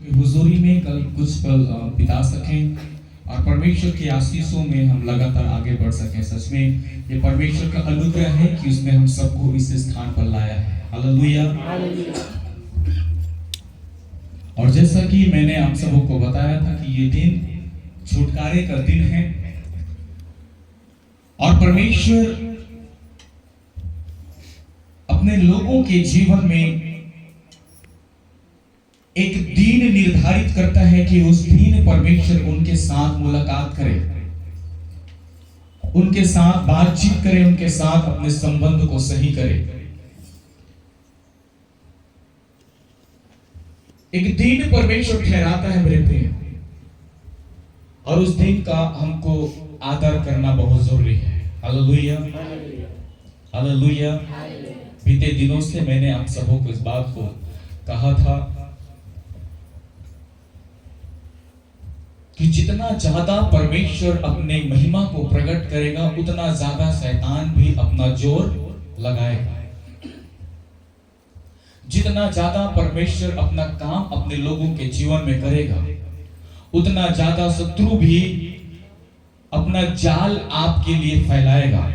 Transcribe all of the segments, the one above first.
की हुजूरी में कल कुछ पल बिता सकें और परमेश्वर के आशीषों में हम लगातार आगे बढ़ सकें। सच में ये परमेश्वर का अनुग्रह है कि उसने हम सबको इस स्थान पर लाया है। हालेलुया। और जैसा कि मैंने आप सबों को बताया था कि ये दिन छुटकारे का दिन है और परमेश्वर अपने लोगों के जीवन में एक दिन निर्धारित करता है कि उस दिन परमेश्वर उनके साथ मुलाकात करे, उनके साथ बातचीत करे, उनके साथ अपने संबंध को सही करे। एक दिन परमेश्वर ठहराता है मेरे प्रिय, और उस दिन का हमको आदर करना बहुत जरूरी है। Hallelujah, hallelujah. बीते दिनों से मैंने आप सबों को इस बात को कहा था कि जितना ज्यादा परमेश्वर अपने महिमा को प्रकट करेगा उतना ज्यादा शैतान भी अपना जोर लगाएगा। जितना ज्यादा परमेश्वर अपना काम अपने लोगों के जीवन में करेगा उतना ज्यादा शत्रु भी अपना जाल आपके लिए फैलाएगा।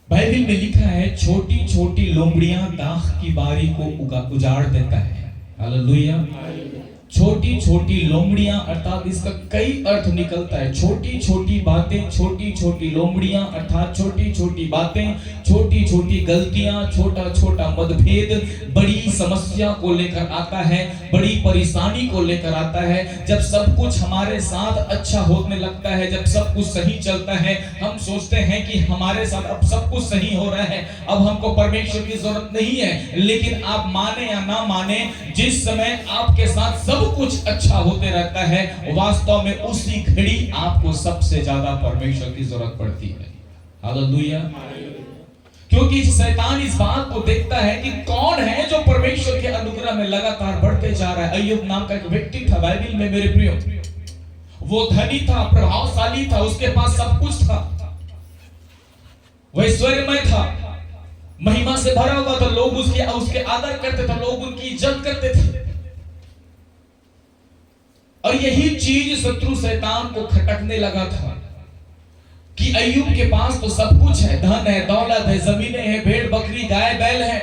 बाइबल में लिखा है छोटी छोटी लोमड़ियां दाख की बारी को उजाड़ देता है। हालेलुया। छोटी छोटी लोमड़ियां अर्थात इसका कई अर्थ निकलता है। छोटी छोटी बातें, छोटी छोटी लोमड़ियां अर्थात छोटी छोटी बातें, छोटी छोटी गलतियां, छोटा छोटा मतभेद बड़ी समस्या को लेकर आता है, बड़ी परेशानी को लेकर आता है। जब सब कुछ हमारे साथ अच्छा होने लगता है, जब सब कुछ सही चलता है, हम सोचते हैं कि हमारे साथ अब सब कुछ सही हो रहा है, अब हमको परमेश्वर की जरूरत नहीं है। लेकिन आप माने या ना माने, जिस समय आपके साथ सब कुछ अच्छा होते रहता है वास्तव में उसी घड़ी आपको सबसे ज्यादा परमेश्वर की जरूरत पड़ती है। हालेलुया। क्योंकि शैतान इस बात को देखता है कि कौन है जो परमेश्वर के अनुग्रह में लगातार बढ़ते जा रहा है। अय्यूब नाम का एक व्यक्ति था बाइबल में मेरे प्रियो, वो धनी था, प्रभावशाली था, उसके पास सब कुछ था, वह ऐश्वर्यमय था, महिमा से भरा हुआ था, लोग उसके आदर करते थे, लोग उनकी इज्जत करते थे। और यही चीज शत्रु शैतान को खटकने लगा था कि अय्यूब के पास तो सब कुछ है, धन है, दौलत है, जमीनें हैं, भेड़ बकरी, गाय बैल है,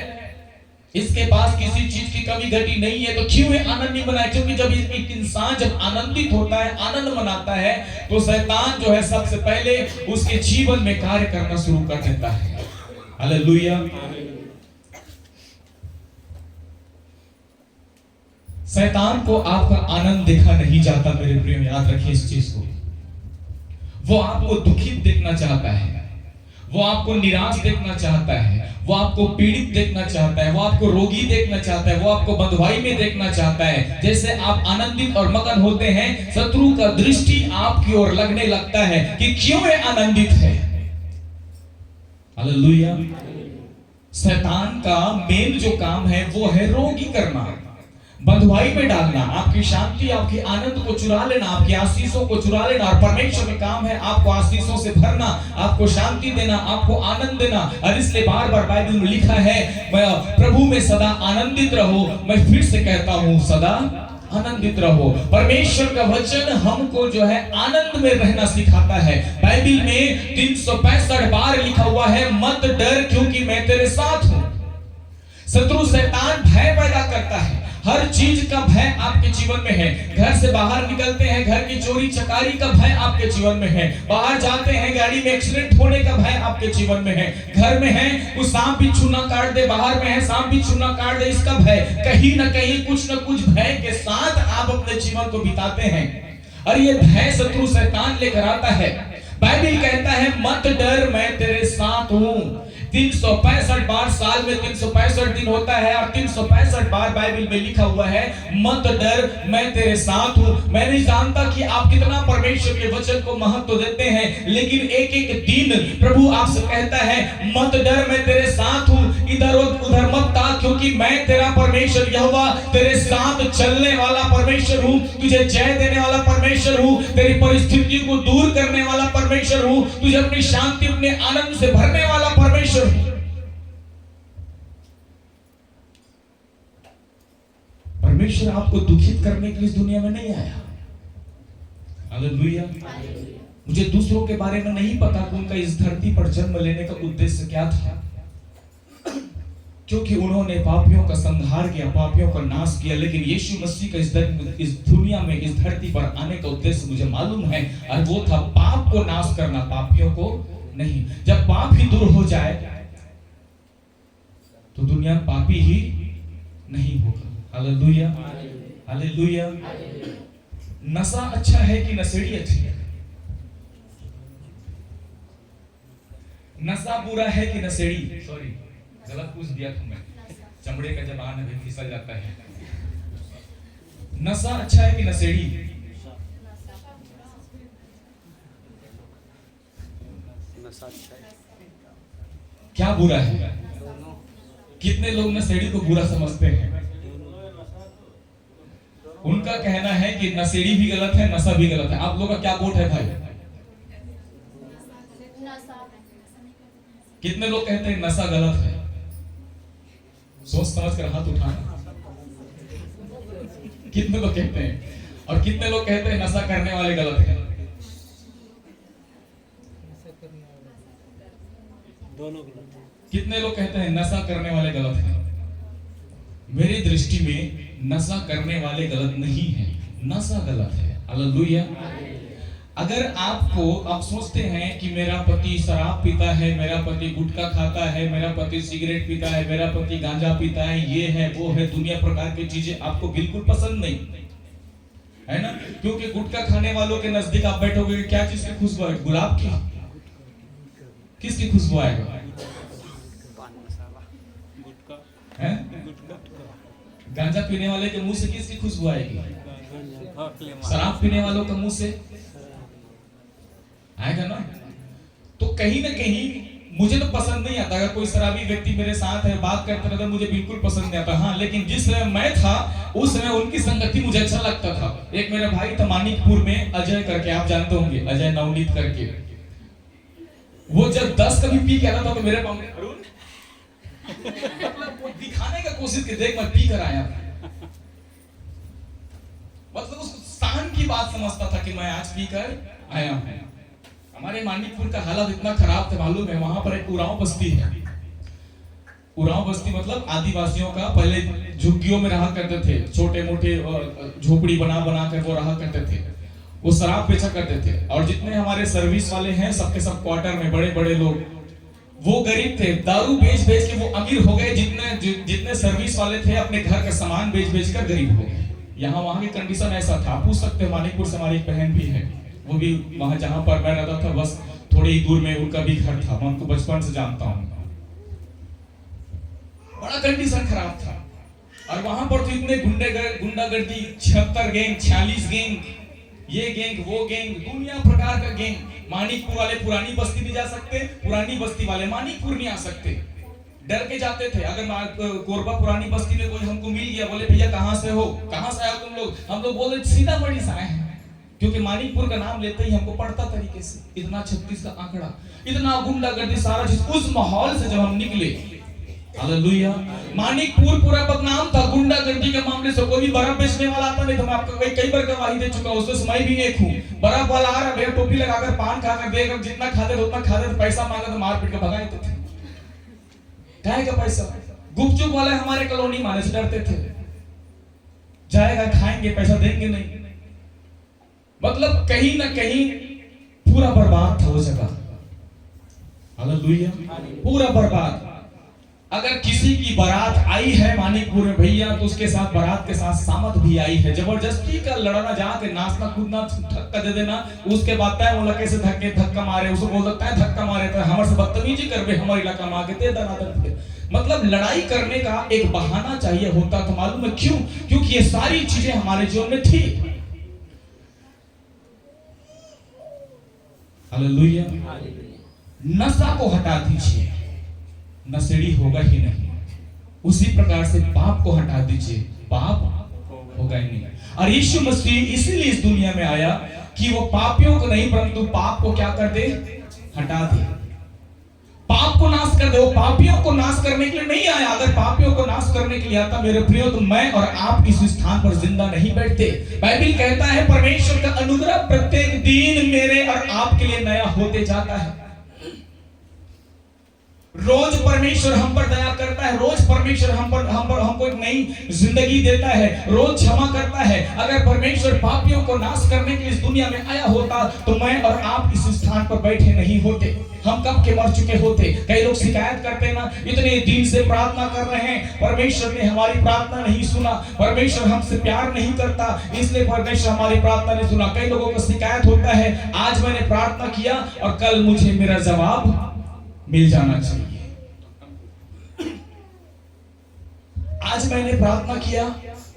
इसके पास किसी चीज की कमी घटी नहीं है, तो क्यों है आनंद नहीं मनाए? क्योंकि जब एक इंसान जब आनंदित होता है, आनंद मनाता है, तो शैतान जो है सबसे पहले उसके जीवन में कार्य करना शुरू कर देता है। हालेलुया। शैतान को आपका आनंद देखा नहीं जाता मेरे प्रिय, याद रखिए इस चीज को। वो आपको दुखित देखना चाहता है, वो आपको निराश देखना चाहता है, वो आपको पीड़ित देखना चाहता है, वो आपको रोगी देखना चाहता है, वो आपको बंधुआई में देखना चाहता है। जैसे आप आनंदित और मगन होते हैं, शत्रु का दृष्टि आपकी ओर लगने लगता है कि क्यों ये आनंदित है। हालेलुया। शैतान का मेन जो काम है वो है रोगी करना, बंधुआई में डालना, आपकी शांति, आपके आनंद को चुरा लेना, आपकी आशीषों को चुरा लेना। और परमेश्वर का काम है आपको आशीषों से भरना, आपको शांति देना, आपको आनंद देना। और इसलिए बार बार बाइबल में लिखा है, प्रभु में सदा आनंदित रहो। मैं फिर से कहता हूं, सदा आनंदित रहो। परमेश्वर का वचन हमको जो है आनंद में रहना सिखाता है। बाइबल में 365 बार लिखा हुआ है, मत डर क्योंकि मैं तेरे साथ हूं। शत्रु शैतान भय पैदा करता है, हर चीज का भय आपके जीवन में है। घर से बाहर निकलते हैं, घर की चोरी चकारी का भय आपके जीवन में है। बाहर जाते हैं, गाड़ी में एक्सीडेंट होने का भय आपके जीवन में है। घर में है, कुछ सांप भी चूना काट दे, बाहर में है सांप भी चूना काट दे, इसका भय। कहीं ना कहीं कुछ न कुछ भय के साथ आप अपने जीवन को बिताते हैं, और ये भय शत्रु शैतान लेकर आता है। बाइबल कहता है, मत डर मैं तेरे साथ हूं। 365 बार साल में 365 दिन होता है, और 365 बार बाइबल में लिखा हुआ है, मत डर मैं तेरे साथ हूं। मैं नहीं जानता कि आप कितना परमेश्वर के वचन को महत्व देते हैं, लेकिन एक एक दिन प्रभु आपसे कहता है, मत डर मैं तेरे साथ हूं, इधर उधर मत ताक, क्योंकि मैं तेरा परमेश्वर यहोवा तेरे साथ चलने वाला परमेश्वर हूं, तुझे जय देने वाला परमेश्वर हूं, तेरी परिस्थितियों को दूर करने वाला परमेश्वर हूं, तुझे अपनी शांति, अपने आनंद से भरने वाला परमेश्वर। परमेश्वर आपको दुखित करने के लिए इस दुनिया में नहीं आया। हालेलुया। मुझे दूसरों के बारे में नहीं पता कि उनका इस धरती पर जन्म लेने का उद्देश्य क्या था, क्योंकि उन्होंने पापियों का संहार किया, पापियों का नाश किया। लेकिन यीशु मसीह का इस दुनिया में, इस धरती पर आने का उद्देश्य मुझे मालूम है, और वो था पाप को नाश करना, पापियों को नहीं। जब पाप ही दूर हो जाए तो दुनिया पापी ही नहीं होगा। Hallelujah, hallelujah. नशा अच्छा है कि नशेड़ी अच्छी है? नशा बुरा है कि नशेड़ी? सॉरी, गलत पूछ दिया था मैं। चमड़े का जबान है, फिसल जाता है। नशा अच्छा है कि नशेड़ी? नशा अच्छा है। क्या बुरा है? कितने लोग नशेड़ी को बुरा समझते हैं? उनका कहना है कि नशेड़ी भी गलत है, नशा भी गलत है। आप लोग का क्या वोट है भाई? कितने लोग कहते हैं नशा गलत है? सोच समझ कर हाथ उठाना। कितने लोग कहते हैं? और कितने लोग कहते हैं नशा करने वाले गलत हैं? दोनों गलत। कितने लोग कहते हैं नशा करने वाले गलत हैं? मेरी दृष्टि में नशा करने वाले गलत नहीं है, नशा गलत है। हालेलुया। अगर आप सोचते हैं कि मेरा पति शराब पीता है, मेरा पति गुटखा खाता है, मेरा पति सिगरेट पीता है, मेरा पति गांजा पीता है, ये है वो है, दुनिया प्रकार की चीजें आपको बिल्कुल पसंद नहीं है ना? क्योंकि गुटखा खाने वालों के नजदीक आप बैठोगे, क्या चीज की खुशबू है? गुलाब की। किसकी खुशबू आएगा? गांजा पीने वाले के मुंह से किसकी खुशबू आएगी? शराब पीने वालों के मुंह से आएगा ना? तो कहीं ना कहीं मुझे तो पसंद नहीं आता। अगर कोई शराबी व्यक्ति मेरे साथ है, बात करते रहता, मुझे बिल्कुल पसंद नहीं आता। हाँ, लेकिन जिस समय मैं था उस समय उनकी संगति मुझे अच्छा लगता था। एक मेरा भाई था मानिकपुर में, अजय करके, आप जानते होंगे, अजय नवनीत करके। वो जब 10 कभी पी के आता था तो मेरे पास मतलब वो दिखाने का कोशिश की, देख मैं पी कर आया। मतलब उसको शान की बात समझता था कि मैं आज पी कर आया हूं। हमारे मानिकपुर का हालत इतना खराब था, मालूम है? वहां पर एक उरांव बस्ती है। उरांव बस्ती मतलब आदिवासियों का, पहले झुग्गियों में रहा करते थे, छोटे मोटे झोपड़ी बना बना कर वो रहा करते थे। वो शराब बेचा करते थे। और जितने हमारे सर्विस वाले हैं सबके सब क्वार्टर में, बड़े बड़े लोग, वो गरीब थे, दारू बेच बेच के वो अमीर हो गए। जितने सर्विस वाले थे अपने घर का सामान बेच बेच कर गरीब हो गए। यहाँ वहाँ की कंडीशन ऐसा था। पूछ सकते हो, मानिकपुर से हमारी एक बहन भी है, वो भी वहां जहां पर मैं रहता था बस थोड़ी ही दूर में उनका भी घर था। मैं उनको बचपन से जानता हूँ। बड़ा कंडीशन खराब था। और वहां पर तो इतने गुंडागर्दी, 76 गैंग, 46 गैंग, ये गैंग वो गैंग, दुनिया प्रकार का गैंग। मानिकपुर वाले पुरानी बस्ती नहीं जा सकते, पुरानी बस्ती वाले मानिकपुर नहीं आ सकते, डर के जाते थे। अगर कोरबा पुरानी बस्ती में कोई हमको मिल गया, बोले भैया कहाँ से हो, कहाँ से आए तुम लोग, हम लोग बोले सीतामढ़ी से आए हैं, क्योंकि मानिकपुर का नाम लेते ही हमको पड़ता तरीके से। इतना 36 का आंकड़ा, इतना गुंडागर्दी, सारा चीज। उस माहौल से जब हम निकले, हालेलुया, मानिकपुर पूरा बदनाम था गुंडागर्दी के मामले से। कोई भी बर्फ बेचने वाला आता नहीं था। मैं आपको कई बार गवाही दे चुका हूं, उसमें मैं भी एक हूं। बर्फ वाला आ रहा है, टोपी लगाकर, पान खाकर, देकर जितना खाते थे उतना खाते थे, पैसा मांगा तो मार पीट के भगा देते थे। काहे का पैसा? गुपचुप वाले हमारे कॉलोनी माने से डरते थे, जाएगा खाएंगे, पैसा देंगे नहीं। मतलब कहीं ना कहीं पूरा बर्बाद था वो जगह। हालेलुया, पूरा बर्बाद। अगर किसी की बारात आई है मानिकपुर में भैया, तो उसके साथ बारात के साथ सामत भी आई है। जबरदस्ती का लड़ना, जाके नाचना कूदना, धक्का दे देना, उसके बाद तय वो लगे से धक्का मारे, उसको बोल सकता है धक्का मारे तो हमारे से बदतमीजी करबे, हमारे इलाका में आके दे दे। मतलब लड़ाई करने का एक बहाना चाहिए होता था। मालूम है क्यों? क्योंकि ये सारी चीजें हमारे जीवन में थी। हालेलुया। नशा को हटा दीजिए, नशेड़ी होगा ही नहीं। उसी प्रकार से पाप को हटा दीजिए, पाप होगा ही नहीं। और यीशु मसीह इसीलिए इस दुनिया में आया कि वो पापियों को नहीं परंतु पाप को क्या कर दे? हटा दे। पाप आपको नाश कर दे। वो पापियों को नाश करने के लिए नहीं आया। अगर पापियों को नाश करने के लिए आता मेरे प्रियो, तो मैं और आप इस स्थान पर जिंदा नहीं बैठते। बाइबल कहता है परमेश्वर का अनुग्रह प्रत्येक दिन मेरे और आपके लिए नया होते जाता है। रोज परमेश्वर हम पर दया करता है, रोज परमेश्वर हमको एक नई जिंदगी देता है, रोज क्षमा करता है। अगर परमेश्वर पापियों को नाश करने के लिए इस दुनिया में आया होता तो मैं और आप इस स्थान पर बैठे नहीं होते, हम कब के मर चुके होते। कई लोग शिकायत करते ना, इतने दिन से प्रार्थना कर रहे हैं, परमेश्वर ने हमारी प्रार्थना नहीं सुना, परमेश्वर हमसे प्यार नहीं करता, इसलिए परमेश्वर हमारी प्रार्थना नहीं सुना। कई लोगों को शिकायत होता है, आज मैंने प्रार्थना किया और कल मुझे मेरा जवाब मिल जाना चाहिए। आज मैंने प्रार्थना किया,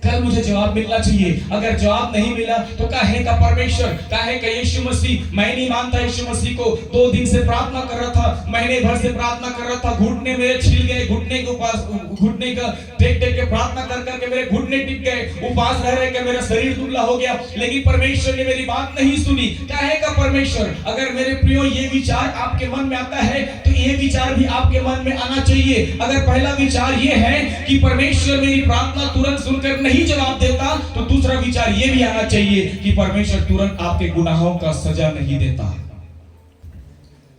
कल मुझे जवाब मिलना चाहिए। अगर जवाब नहीं मिला तो काहे का परमेश्वर, काहे का यीशु मसीह। मैं नहीं मानता यीशु मसीह को। 2 दिन से प्रार्थना कर रहा था, महीने भर से प्रार्थना कर रहा था, घुटने मेरे छिल गए, घुटने के पास घुटने का टेक टेक के प्रार्थना कर करके मेरे घुटने टिक गए, उपास रह रहे के मेरा शरीर दुबला हो गया, लेकिन परमेश्वर ने मेरी बात नहीं सुनी। काहे का परमेश्वर। अगर मेरे प्रियो ये विचार आपके मन में आता है तो ये विचार भी आपके मन में आना चाहिए। अगर पहला विचार ये है कि परमेश्वर मेरी प्रार्थना तुरंत सुनकर नहीं जवाब देता, तो दूसरा विचार ये भी आना चाहिए कि परमेश्वर तुरंत आपके गुनाहों का सजा नहीं देता।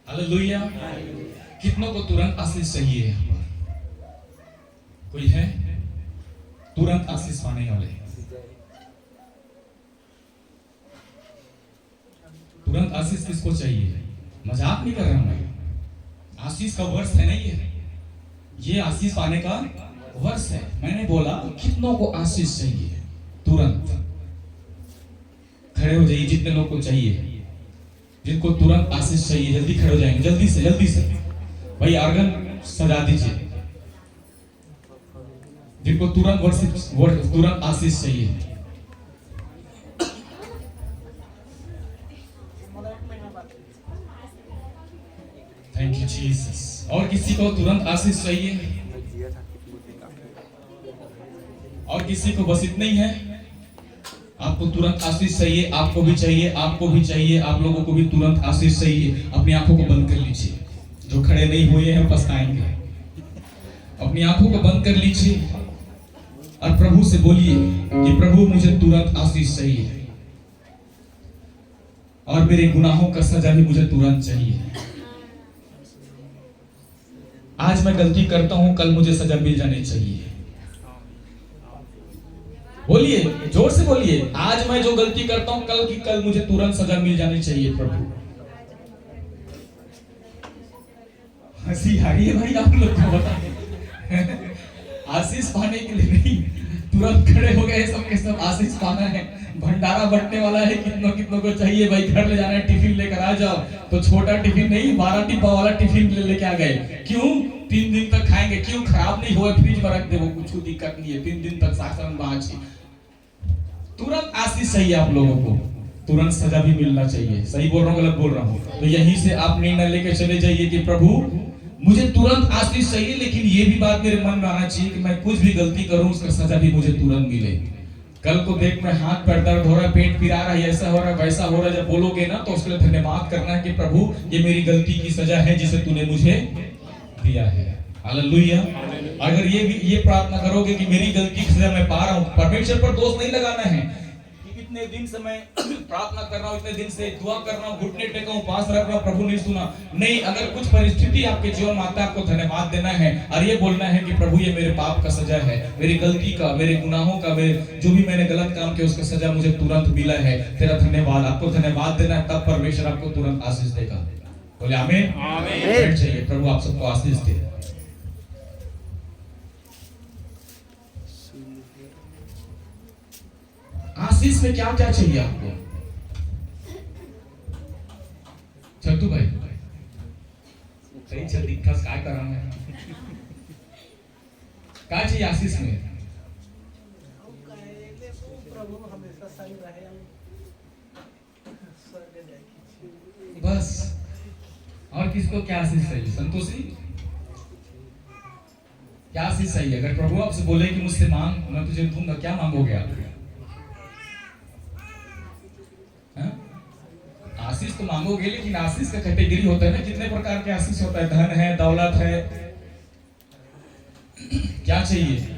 हालेलुया। कितनों को तुरंत आशीष चाहिए यहाँ पर? कोई है तुरंत आशीष पाने वाले? तुरंत आशीष किसको चाहिए? मजाक नहीं कर रहा हूं मैं, आशीष का वर्ष है नहीं है, ये आशीष पाने का वर्ष है। मैंने बोला कितनों को आशीष चाहिए? तुरंत खड़े हो जाइए जितने लोग को चाहिए, जिनको तुरंत आशीष चाहिए जल्दी खड़े हो जाएंगे, जल्दी से भाई आर्गन सजा दीजिए। जिनको तुरंत आशीष चाहिए, थैंक यू जीसस। और किसी को तुरंत आशीष चाहिए? और किसी को बस इतना ही है? आपको तुरंत आशीष चाहिए, आपको भी चाहिए, आपको भी चाहिए, आप लोगों को भी तुरंत आशीष चाहिए। अपनी आंखों को बंद कर लीजिए, जो खड़े नहीं हुए हैं पछताएंगे। अपनी आंखों को बंद कर लीजिए और प्रभु से बोलिए कि प्रभु मुझे तुरंत आशीष चाहिए और मेरे गुनाहों का सजा भी मुझे तुरंत चाहिए। आज मैं गलती करता हूं, कल मुझे सजा मिल जानी चाहिए। बोलिए, जोर से बोलिए, आज मैं जो गलती करता हूं कल की कल मुझे तुरंत सजा मिल जानी चाहिए प्रभु। हंसी आ रही है भाई आप लोग को, बताइए। आशीष पाने के लिए नहीं, तुरंत खड़े हो गए सबके सब आशीष पाना है। भंडारा बंटने वाला है, कितनों को चाहिए भाई, घर ले जाना है, टिफिन लेकर आ जाओ। तो छोटा टिफिन नहीं, 12 डिब्बा वाला टिफिन लेके आ गए। क्यों? 3 दिन तक खाएंगे। क्यों? खराब नहीं हुआ, फ्रिज में रख दे, वो कुछ दिक्कत नहीं है, 3 दिन तक साक्षात बाँच। तुरंत आशीष चाहिए आप लोगों को, तुरंत सजा भी मिलना चाहिए। सही बोल रहा हूँ गलत बोल रहा हूँ? तो यहीं से आप निर्णय लेके चले जाइए कि प्रभु मुझे तुरंत आशीष चाहिए, लेकिन ये भी बात मेरे मन में आना चाहिए कि मैं कुछ भी गलती करूं उसका सजा भी मुझे तुरंत मिले। कल को देख मैं हाथ पैर दर्द हो रहा है, पेट पिरा रहा है, ऐसा हो रहा है, वैसा हो रहा है, जब बोलोगे ना तो उसके लिए धन्यवाद करना है कि प्रभु ये मेरी गलती की सजा है जिसे तूने मुझे दिया है। हालेलुया। अगर ये प्रार्थना करोगे कि मेरी गलती की सजा मैं पा रहा हूं, परमेश्वर पर दोष नहीं लगाना है कि इतने दिन से मैं प्रार्थना कर रहा हूं, इतने दिन से दुआ कर रहा हूं, घुटने टेका हूं, पास रख रहा हूं, प्रभु नहीं सुना। नहीं, अगर कुछ परिस्थिति आपके जीवन में आता है, आपको धन्यवाद देना है और ये बोलना है कि प्रभु ये मेरे पाप का सजा है, मेरी गलती का, मेरे गुनाहों का, मेरे जो भी मैंने गलत काम किया उसका सजा मुझे तुरंत मिला है, तेरा धन्यवाद। आपको धन्यवाद देना है, तब परमेश्वर आपको तुरंत आशीष देगा। बोले आमीन। आमीन। चाहिए प्रभु आप सबको आशीष दे। आशीष में क्या क्या चाहिए आपको? चतु भाई सही चल दिखा काय कर रहा मैं, क्या चाहिए आशीष में? बस, और किसको क्या आशीष चाहिए? संतोषी क्या आशीष चाहिए? अगर प्रभु आपसे बोले कि मुझसे मांग मैं तुझे दूंगा, क्या मांगोगे आप? आशीष तो मांगोगे, लेकिन आशीष का कैटेगरी होता है ना, कितने प्रकार के आशीष होता है। धन है, दौलत है, क्या चाहिए?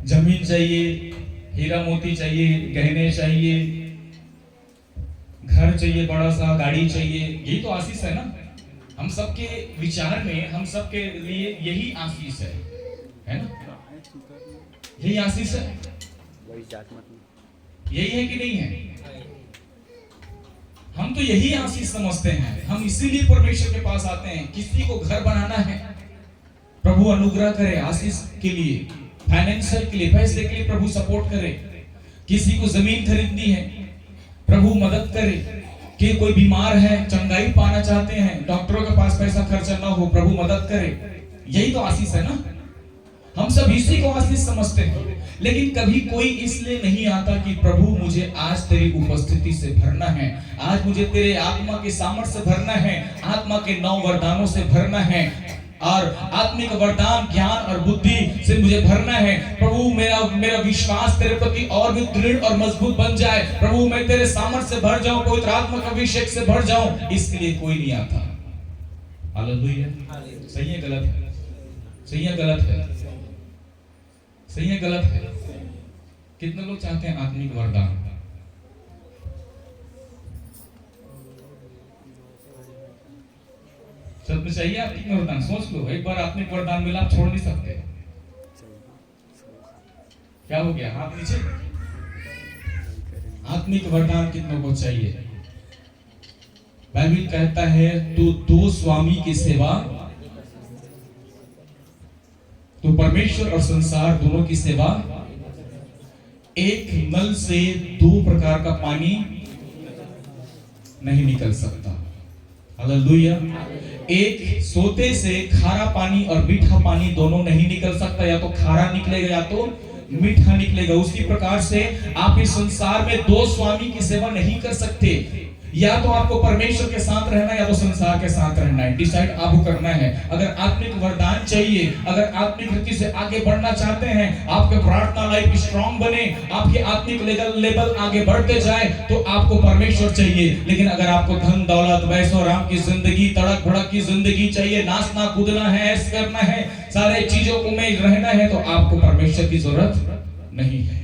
जमीन चाहिए, हीरा मोती चाहिए, गहने चाहिए, घर चाहिए, बड़ा सा गाड़ी चाहिए, यही तो आशीष है ना। हम सबके विचार में, हम सबके लिए यही आशीष है ना? यही आशीष है, यही है कि नहीं है? हम तो यही आशीष समझते हैं। हम इसीलिए परमेश्वर के पास आते हैं। किसी को घर बनाना है, प्रभु अनुग्रह करे आशीष के लिए, फाइनेंशियल के लिए, पैसे के लिए प्रभु सपोर्ट करे। किसी को जमीन खरीदनी है, प्रभु मदद करे। कि कोई बीमार है, चंगाई पाना चाहते हैं, डॉक्टरों के पास पैसा खर्चा ना हो, प्रभु मदद करे। यही तो आशीष है ना। हम सब इसी को आशीष समझते हैं। लेकिन कभी कोई इसलिए नहीं आता कि प्रभु मुझे आज तेरी उपस्थिति से भरना है, आज मुझे तेरे आत्मा के सामर्थ्य से भरना है, आत्मा के 9 वरदानों से भरना है, और आत्मिक वरदान, ज्ञान और बुद्धि से मुझे भरना है। प्रभु मेरा विश्वास तेरे प्रति और भी दृढ़ और मजबूत बन जाए। प्रभु मैं तेरे सामर्थ्य से भर जाऊं, पवित्र आत्मा का अभिषेक से भर जाऊं। इसके लिए कोई नहीं आता। हालेलुया। सही है गलत है? सही है गलत है? सही है गलत है? कितने लोग चाहते हैं आत्मिक वरदान? सब में चाहिए आत्मिक वरदान। सोच लो, एक बार आत्मिक वरदान मिला, आप छोड़ नहीं सकते। क्या हो गया? हाथ नीचे। आत्मिक वरदान कितनों को चाहिए? बाइबल कहता है तू 2 स्वामी की सेवा, तो परमेश्वर और संसार दोनों की सेवा। एक नल से 2 प्रकार का पानी नहीं निकल सकता। हालेलुया। एक सोते से खारा पानी और मीठा पानी दोनों नहीं निकल सकता। या तो खारा निकलेगा या तो मीठा निकलेगा। उसी प्रकार से आप इस संसार में 2 स्वामी की सेवा नहीं कर सकते। या तो आपको परमेश्वर के साथ रहना, या तो संसार के साथ रहना है। डिसाइड आपको करना है। अगर आत्मिक वरदान चाहिए, अगर आत्मिक रीति से आगे बढ़ना चाहते हैं, आपके प्रार्थना लाइफ स्ट्रांग बने, आपके आत्मिक लेवल आगे बढ़ते जाए, तो आपको परमेश्वर चाहिए। लेकिन अगर आपको धन दौलत, वैसो राम की जिंदगी, तड़क भड़क की जिंदगी चाहिए, नाचना कूदना है, ऐसा करना है, सारे चीजों को में रहना है, तो आपको परमेश्वर की जरूरत नहीं है।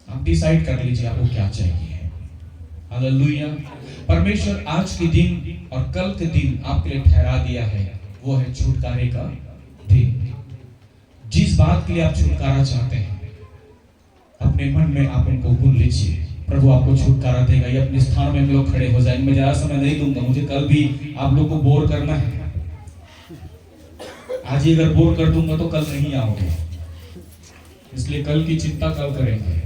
आप डिसाइड कर लीजिए आपको क्या चाहिए। हालेलुया। परमेश्वर आज के दिन और कल के दिन आपके लिए ठहरा दिया है, वो है छुटकारे का दिन। जिस बात के लिए आप छुटकारा चाहते हैं, अपने मन में आप उनको भूल लीजिए। प्रभु आपको छुटकारा देगा। ये अपने स्थान में हम लोग खड़े हो जाएंगे। मैं ज्यादा समय नहीं दूंगा, मुझे कल भी आप लोग को बोर करना है। आज ही अगर बोर कर दूंगा तो कल नहीं आओगे, इसलिए कल की चिंता कल करेंगे।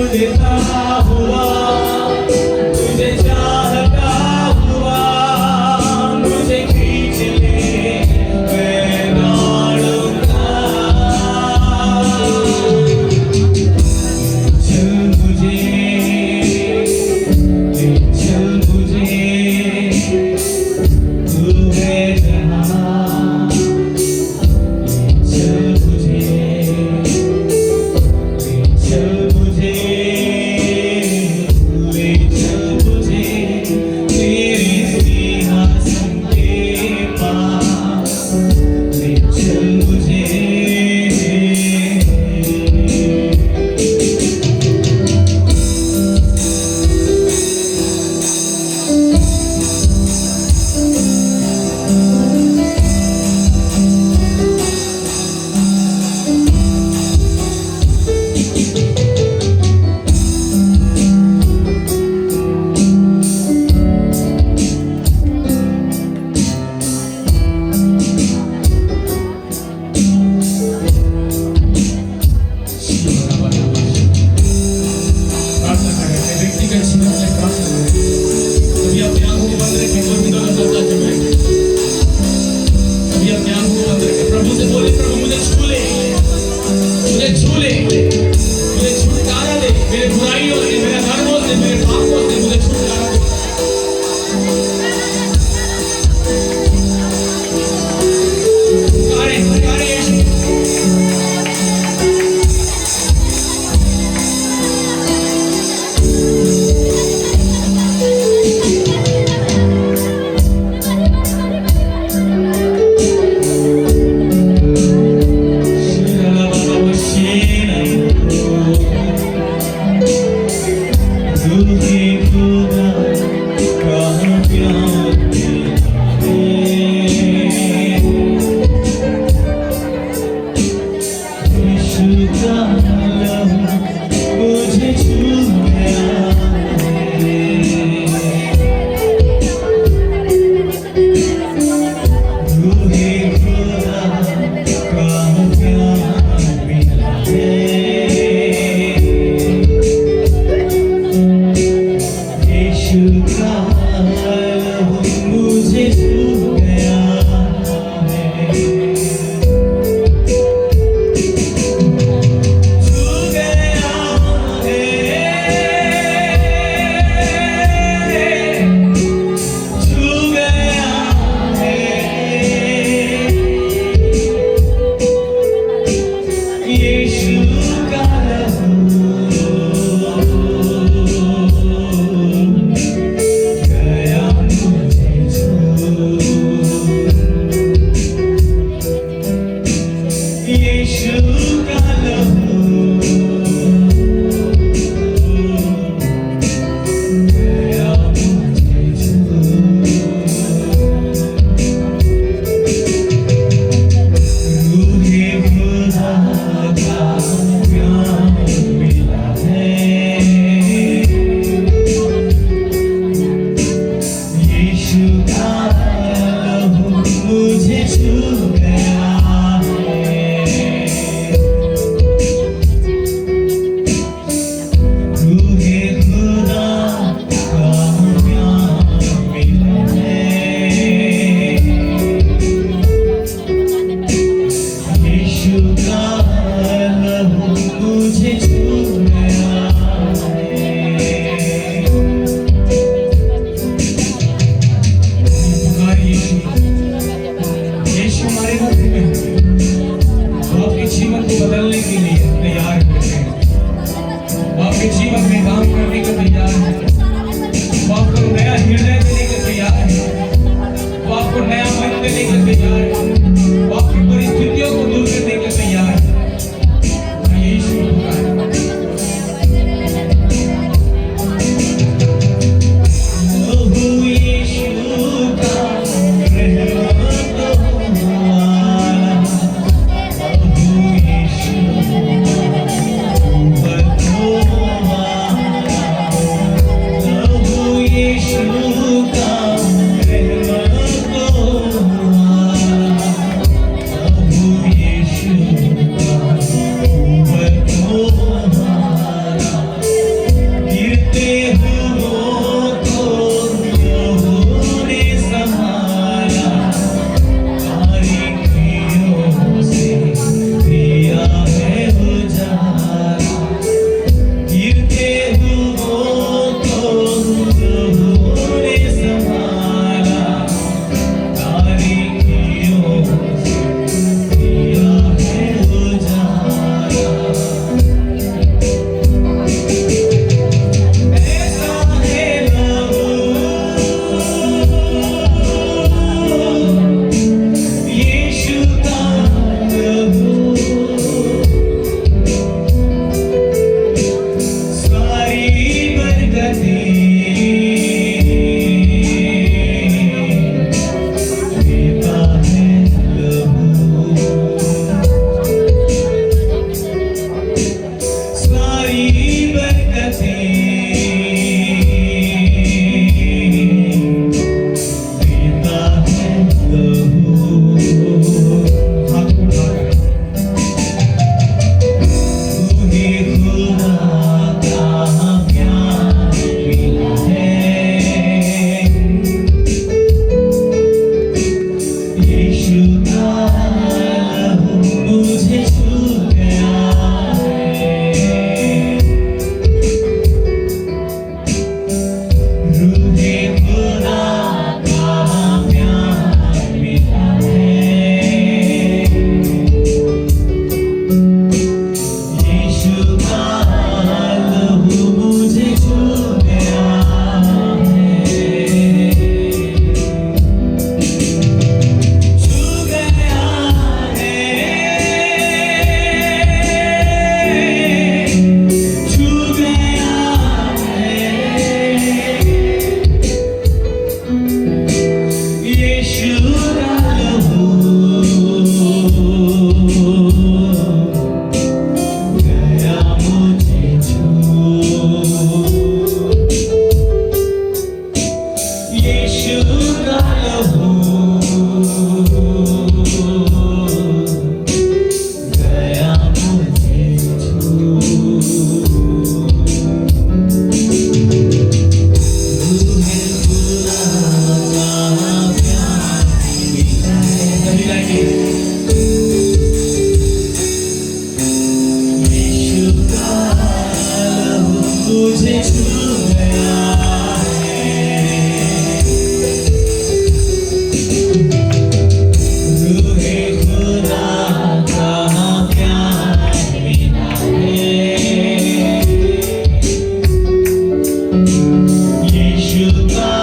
ढूंढता हुआ, तुझे चाहता हुआ, मुझे खींच ले मैं दौड़ूंगा। चल मुझे, चल मुझे, तू है जहाँ, चल मुझे, चल मुझे, ले चल मुझे तेरे सिंहासन के पास, ले चल मुझे। मुझे छू गया है। रूहे खुदा का प्यार बिना है। यीशु का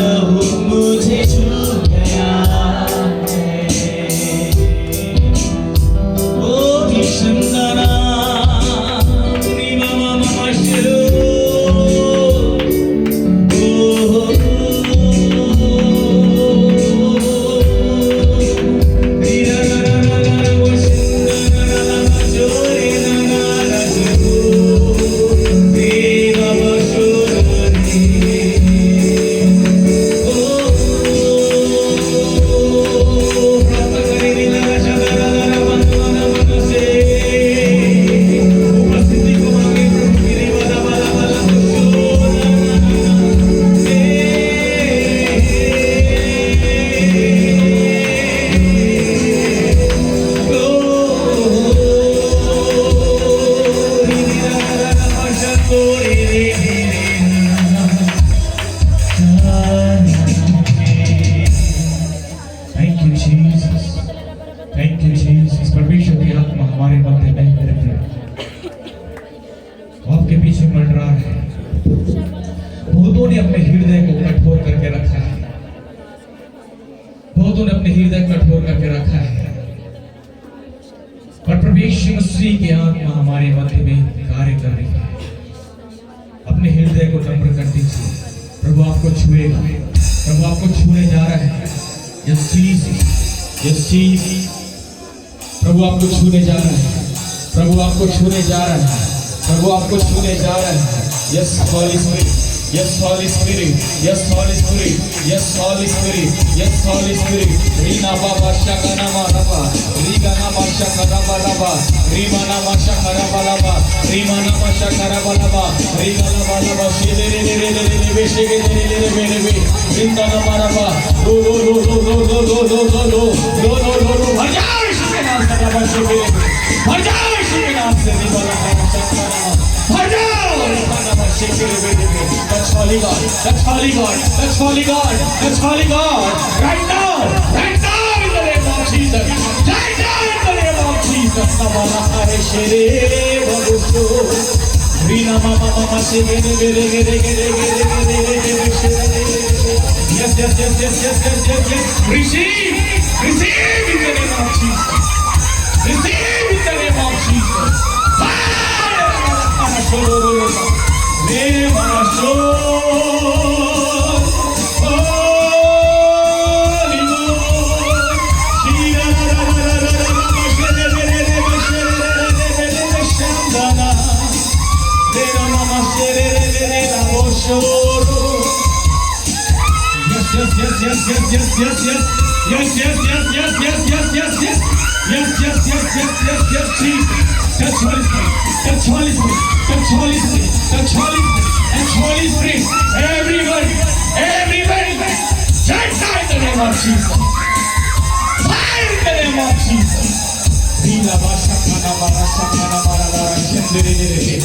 लहू मुझे छू गया है। ओ विशंदना परमेश्वर की आत्मा हमारे मध्य में मेरे प्रिय आपके पीछे मंडरा है। बहुतों ने अपने हृदय को कठोर करके रखा है। बहुतों ने अपने हृदय कठोर करके रखा है, पर परमेश्वर मसीह की आत्मा हमारे मध्य में कार्य कर रही है। अपने हृदय को नम्र कर दीजिए, प्रभु आपको छुएगा। प्रभु आपको छूने जा रहा है। यस जीसस, प्रभु आपको छूने जा रहा है। प्रभु आपको छूने जा रहा है। प्रभु आपको छूने जा रहा है। यस हॉली स्पिरिट, यस हॉली स्पिरिट, यस हॉली स्पिरिट, यस हॉली स्पिरिट, यस हॉली स्पिरिट। रीना बाबा शकाना मारबा, रीगाना माशा करबा लबा, रीमाना माशा करबा लबा, रीमाना माशा करबा लबा, रीगाना बालबा शेरे रे रे रे रे रे बेशे के रे रे रे मेरे बे जिंदाना मारबा रो रो रो रो रो रो रो रो रो रो रो रो रो रो भर जाओ यीशु के नाम से बाबा शेरे भर जाओ यीशु के नाम से निवाला भर जाओ बाबा शेरे बेटे That's holy God, that's holy God, that's holy God, that's holy God. Right now in the name of Jesus, right now in the name of Jesus. Namala kare shere babuso, Rina mama mama shere gere gere gere gere gere gere shere. Yes, yes, yes, yes, yes, yes, yes, yes. Receive in the name of Jesus. Receive in the name of Jesus. Fire! Jesus. Fire in the name of Jesus. Riva basha kana bara sakana bara bara chendere dere.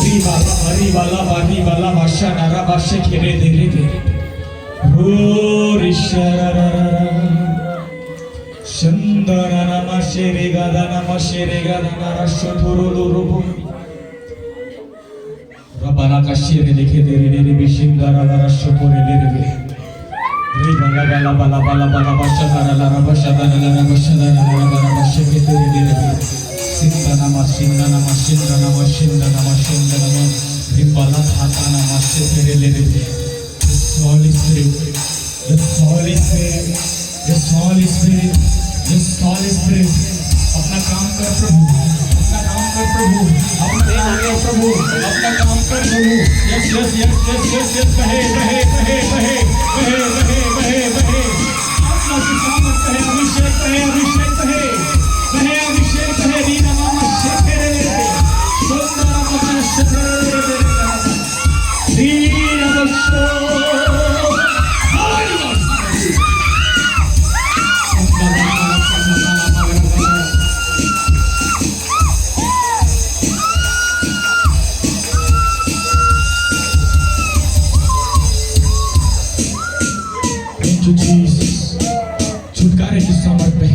Riva lava shana raba shekere dere. Ho rishara Shandara nama shere gada rashodoro robo. Rabana kashere likhe dere dere bishindara rashopore dere. Bala bala bala bala bala bashadara lara bashadara lara bashadara lara lara bashake tere dere sindana mashindana mashindana mashindana mashindana ma ribala khatana mashe tere dere the Holy Spirit, the Holy Spirit, the Holy Spirit, the Holy Spirit. अपना काम कर प्रभु, अपना काम कर प्रभु, अपना काम कर प्रभु, अपना काम कर प्रभु. Yes yes yes yes yes yes बहे बहे बहे बहे बहे बहे बहे बहे. आत्मा की सामर्थ बहे अभिषेक बहे अभिषेक बहे बहे अभिषेक बहे रीना मामा शेखरे सोना मामा शेखरे रीना बशो. यीशु जीसस छुटकारे की समर्थ में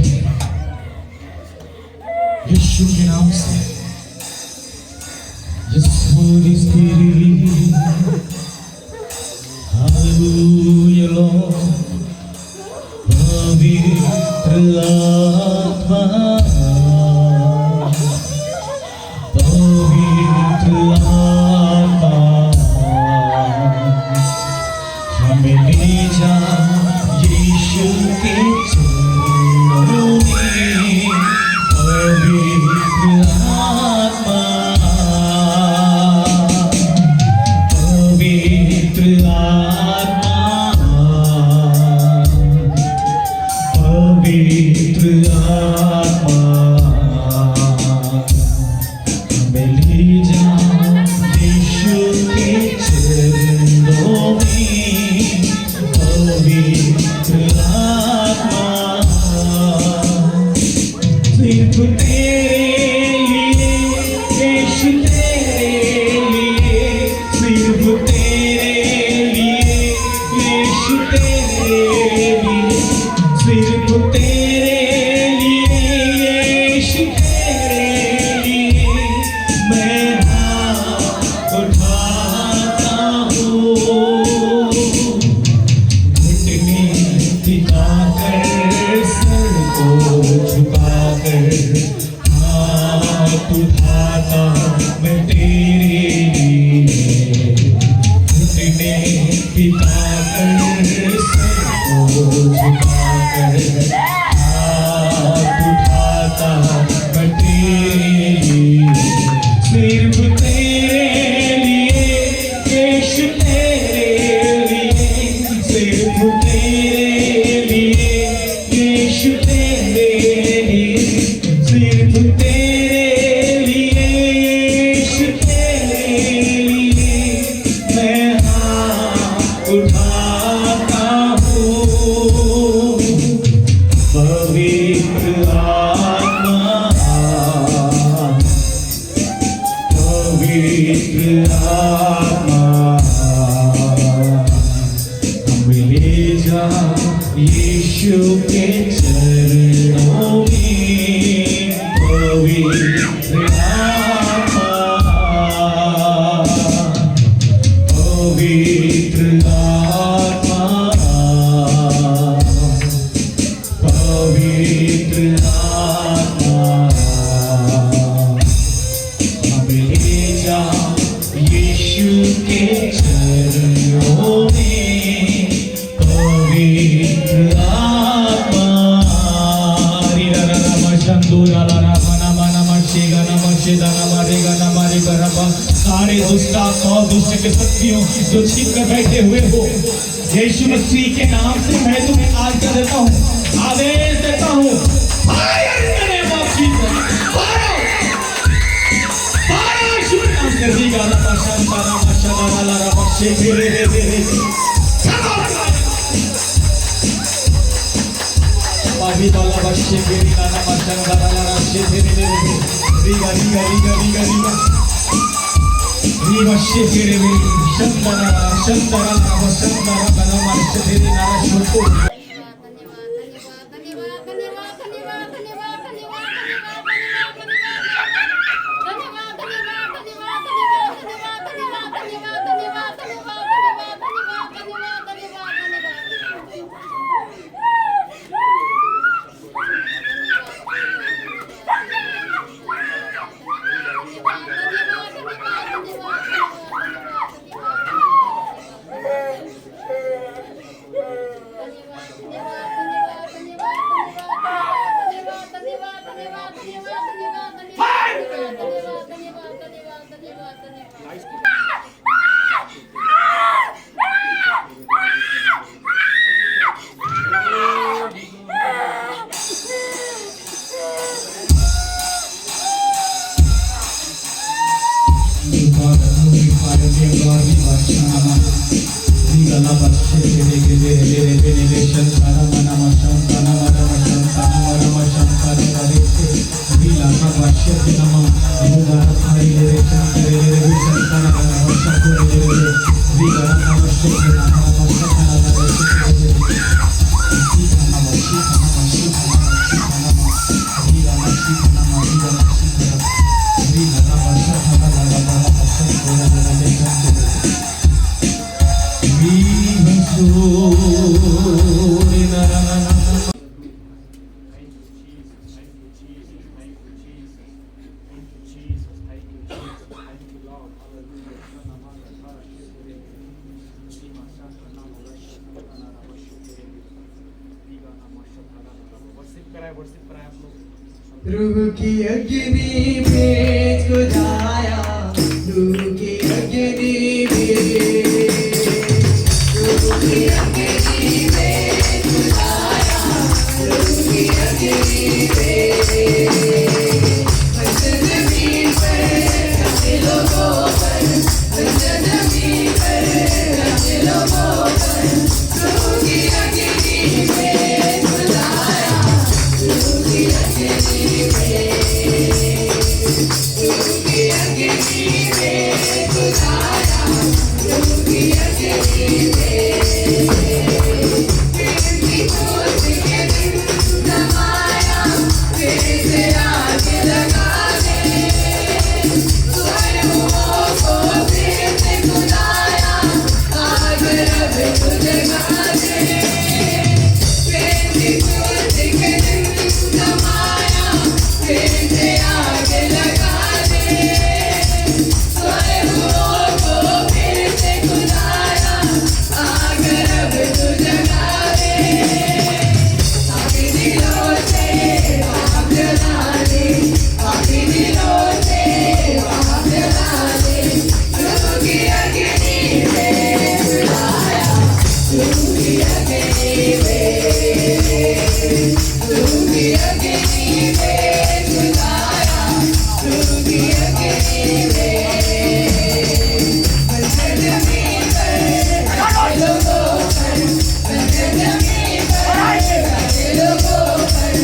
यीशु के नाम से। Yes, Holy Spirit, Hallelujah, Lord, पवित्र आत्मा, पवित्र आत्मा, हमें ले जा यीशु के चरणों में। पवित्र आत्मा, पवित्र आत्मा, पवित्र आत्मा, हमें ले जा यीशु के चरणों में। पवित्र आत्मा, सिर्फ तेरे लिए यीशु, तेरे लिए, सिर्फ तेरे लिए यीशु, तेरे लिए, सिर्फ तेरे लिए यीशु, तेरे लिए मैं हाथ उठाता हूँ। घुटने टिकाकर सर को झुकाकर हाथ उठाता मैं तेरे लिए। घुटने टिकाकर सर को झुकाकर हाथ उठाता मैं तेरे लिए। सिर्फ तेरे लिए यीशु, तेरे लिए, सिर्फ तेरे लिए यीशु, तेरे लिए, सिर्फ तेरे लिए यीशु, तेरे लिए मैं हाथ उठाता हूँ। पवित्र आत्मा, पवित्र आत्मा, हमें ले जा यीशु के चरणों में। पवित्र आत्मा, पवित्र आत्मा, पवित्र आत्मा, हमें ले जा यीशु के चरणों में। पवित्र आत्मा, रीरा रामा शंदूरा रामा नामा नामा शेगा नामा शेदा नामा रेगा नामा रेगा रामा। सारे दुष्ट आत्मा और दुष्ट के शक्तियों जो छिप कर बैठे हुए हो, यीशु मसीह के नाम से मैं तुम्हें आज्ञा देता हूँ, आदेश देता हूँ, fire in the name of Jesus, fire, fire यीशु के नाम से। रीगा रामा शंदा रामा शदा राला रामा शेगे रे रे रे रे। बाबी वाला बच्चे के नाना मचन वाला राशे तेरे रे रीगा रीगा रीगा रीगा रीगा रीगा शे तेरे रे शंदरा शंदरा नाम शंदरा बना मार्च तेरे नारा शुरू। वर्शिप कराएं आप लोग। प्रभु की अग्नि में खुदाया, प्रभु की अग्नि में, प्रभु की अग्नि में खुदाया, प्रभु की अग्नि में। बंजर जमीन पर रखे लोगों पर, बंजर जमीन पर रखे लोगों पर, प्रभु की अग्नि में खुदाया, प्रभु की अग्नि में, प्रभु की अग्नि में खुदाया, प्रभु की अग्नि में। प्रेम की ज्योत के दिन जमाया, फिर से आग लगा दे, स्वर्गों को फिर से खुदाया, आग रब को जगा दे। प्रेम की ज्योत के दिन जमाया, फिर से आग लगा दे, स्वर्गों को फिर से खुदाया, आग रब को जगा दे। पापी दिलों से पाप जला दे, पापी दिलों से पाप जला दे, प्रभु की अग्नि में खुदाया, प्रभु की अग्नि में, प्रभु की अग्नि में खुदाया, प्रभु की अग्नि में। बंजर जमीन पर रखे लोगों पर, बंजर जमीन पर रखे लोगों पर,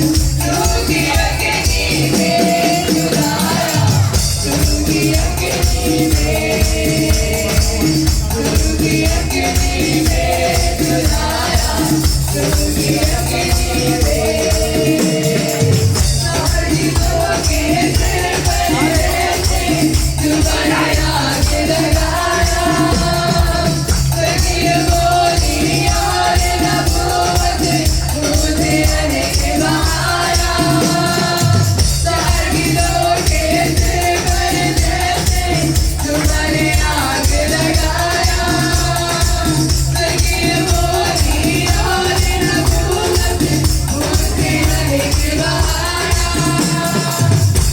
प्रभु की अग्नि में खुदाया, प्रभु की अग्नि में, प्रभु की अग्नि में खुदाया, प्रभु की अग्नि में। साजिदों के सिर पर जैसे जुबान आग लगाया, स्वर्गीय बोली और नबूवत मुझे अनेक बहाया। साजिदों के सिर पर जैसे जुबान आग लगाया, स्वर्गीय बोली और नबूवत मुझे अनेक बहाया।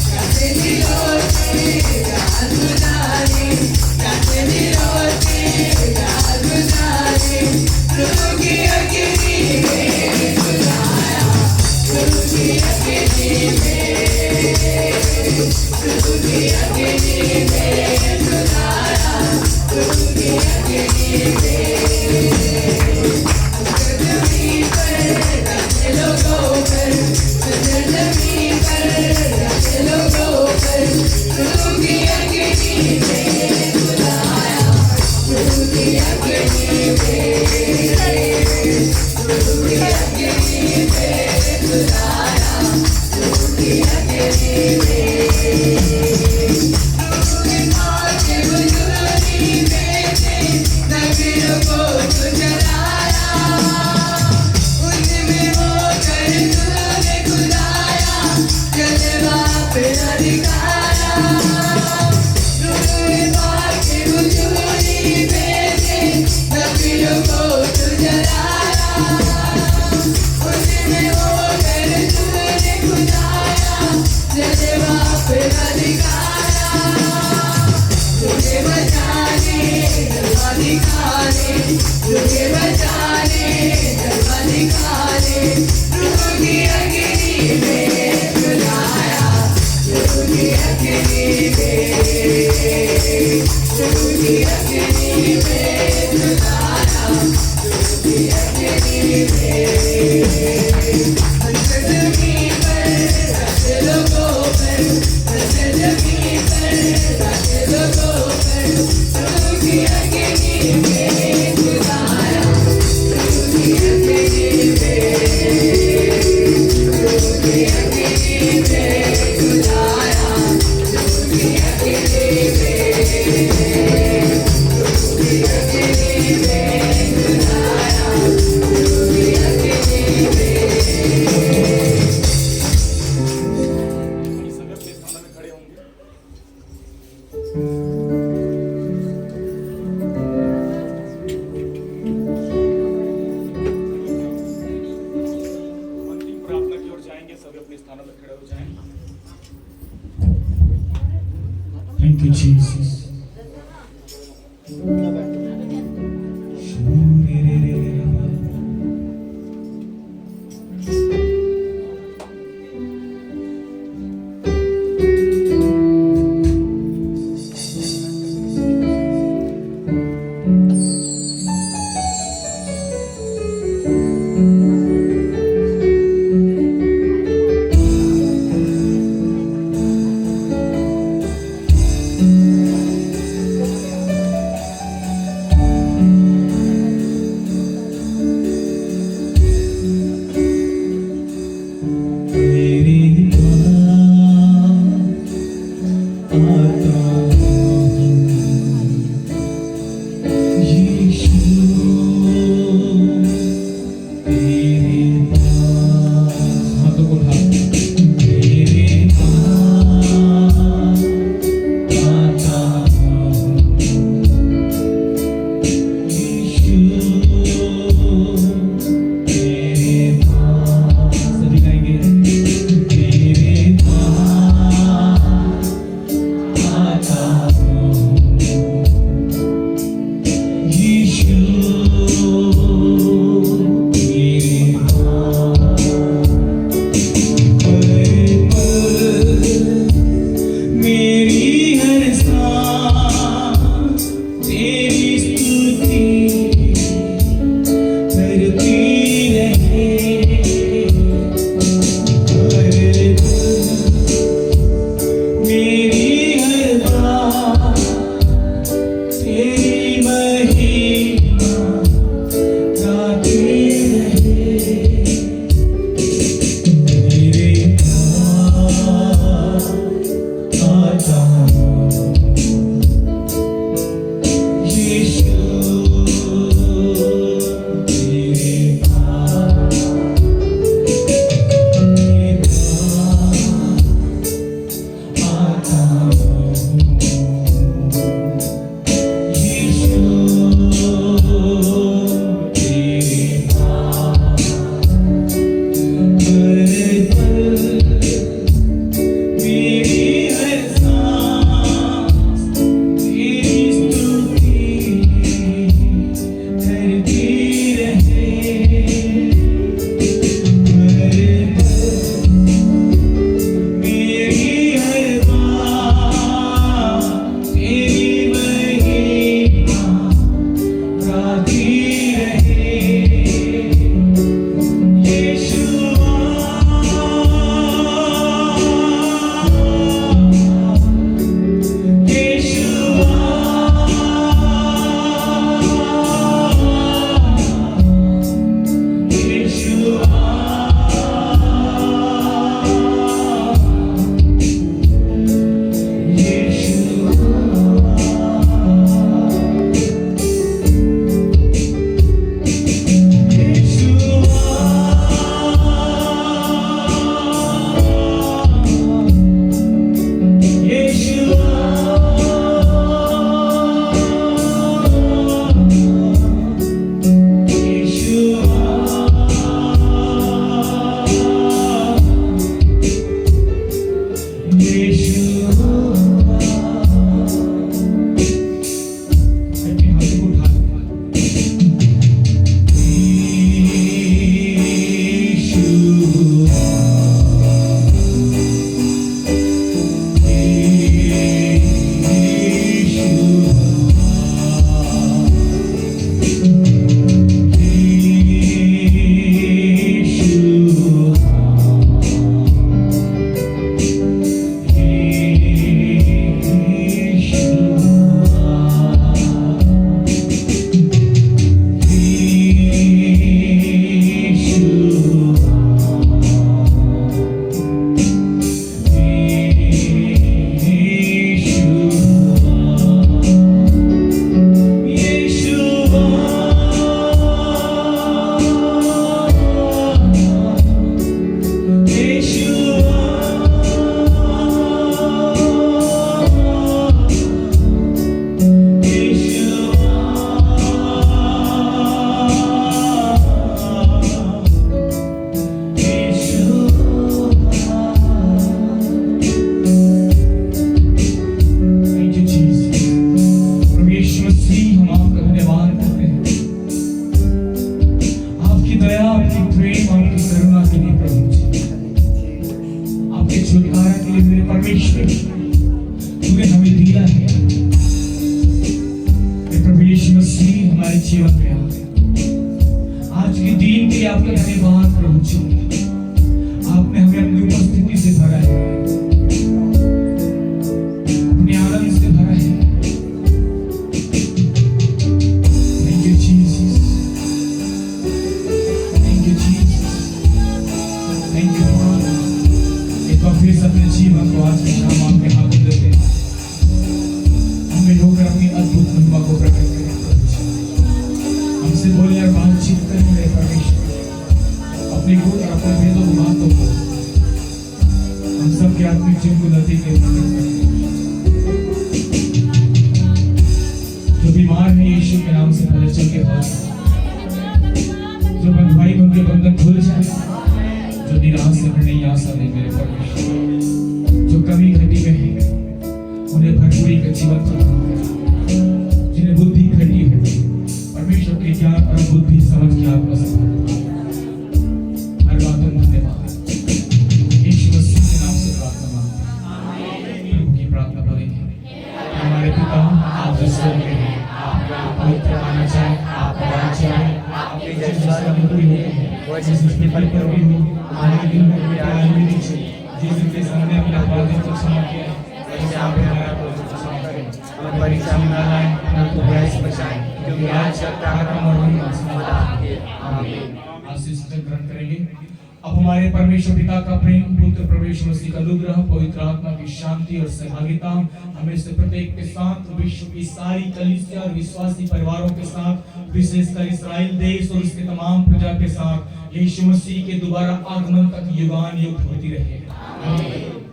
काटे दिलों से रात गुजारे, काटे दिलों से रात गुजारे, प्रभु की अग्नि में खुदाया, प्रभु की अग्नि में, प्रभु की अग्नि में खुदाया, प्रभु की अग्नि में। बंजर जमीन पर रखे लोगों पर, बंजर जमीन पर रखे लोगों पर, प्रभु की अग्नि में खुदाया, प्रभु की अग्नि में, प्रभु की अग्नि में खुदाया, प्रभु की अग्नि में। प्रभु के पास बुजुर्गी में से नगरों को तू जलाया, उनमें होकर तूने खुदाया, जलवा अपना दिखाया। प्रभु के पास बुजुर्गी में से नगरों को तू जलाया, उनमें होकर तूने खुदाया, जलवा अपना दिखाया। तुझे बचाने जलवा दिखाने, तुझे बचाने जलवा दिखाने, प्रभु की अग्नि में खुदाया, प्रभु की अग्नि में, प्रभु की अग्नि में खुदाया, प्रभु की अग्नि में। बंजर जमीन पर रखे लोगों पर, बंजर जमीन पर रखे लोगों पर, प्रभु की अग्नि में खुदाया, प्रभु की अग्नि में, प्रभु की अग्नि में खुदाया, प्रभु की अग्नि में, प्रभु की अग्नि तेरी स्तुति करती रहे हर दिन, मेरी हर बात तेरी महिमा गाती रहे। तेरे पास आता हूँ यीशु, तेरे पास आता हूँ यीशु, तेरे पास हर पल मेरी हर सांस तेरी स्तुति करती रहे हर पल, मेरी हर बात तेरी महिमा गाती रहे। यीशुआ, परमेश्वर तूने हमें दिया है। प्रभु यीशु मसीह हमारे जीवन में आ गए। आज के दिन के लिए आपका धन्यवाद प्रभु जी, आपने हमें अपनी उपस्थिति से भरा है, अपने आनंद से भरा है। Thank you Jesus, thank you Jesus, thank you father. एक बार फिर अपने जीवन को आज की शाम आपके हाथ में देते हैं। हमें होकर अपनी अद्भुत महिमा को प्रकट करें। हमसे बोले और बातचीत करें मेरे परमेश्वर, अपने गुण और अपने भेदों बातों को हम सब के आत्मिक जीवन को नदी के प्रकट करें। जो बीमार है यीशु के नाम से पहले चल के भाग, जो बंधुआई में उनके बंधन खुल जाए, जो निराश से नहीं आशा नहीं मेरे परमेश्वर, जो कमी घटी में है उन्हें भरपूरी का जीवन प्रदान करें। जिन्हें बुद्धि घटी है परमेश्वर के ज्ञान और बुद्धि समझ के आपका सहारा, हर बात में धन्यवाद। यीशु मसीह के नाम से प्रार्थना मांगते हैं। प्रभु की प्रार्थना करेंगे। हमारे पिता आप जो स्वर्ग में हैं, पूरी होती है। वह जिस पृथ्वी पर भी हो, हमारे दिल में भी आज भी नीचे, जिसके सामने अपने अपराधों को क्षमा किया, वैसे आप हमारे अपराधों को क्षमा करें। हमें परीक्षा में न लाएं, परंतु बुराई से बचाएं, क्योंकि आज का कार्यक्रम और महिमा सदा आपके। आमीन। आशीष ग्रहण करेंगे। अब हमारे परमेश्वर पिता का प्रेम, पुत्र प्रभु मसीह का अनुग्रह, पवित्र आत्मा की शांति और सहभागिता हमें से प्रत्येक के साथ, विश्व की सारी कलीसिया और विश्वासी परिवारों के साथ, विशेषकर इस्राएल देश और उसके तमाम प्रजा के साथ यीशु मसीह के दोबारा आगमन तक युगान युग होती रहे।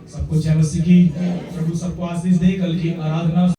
सबको जय मसीह की। प्रभु सबको आशीष दे। कल की आराधना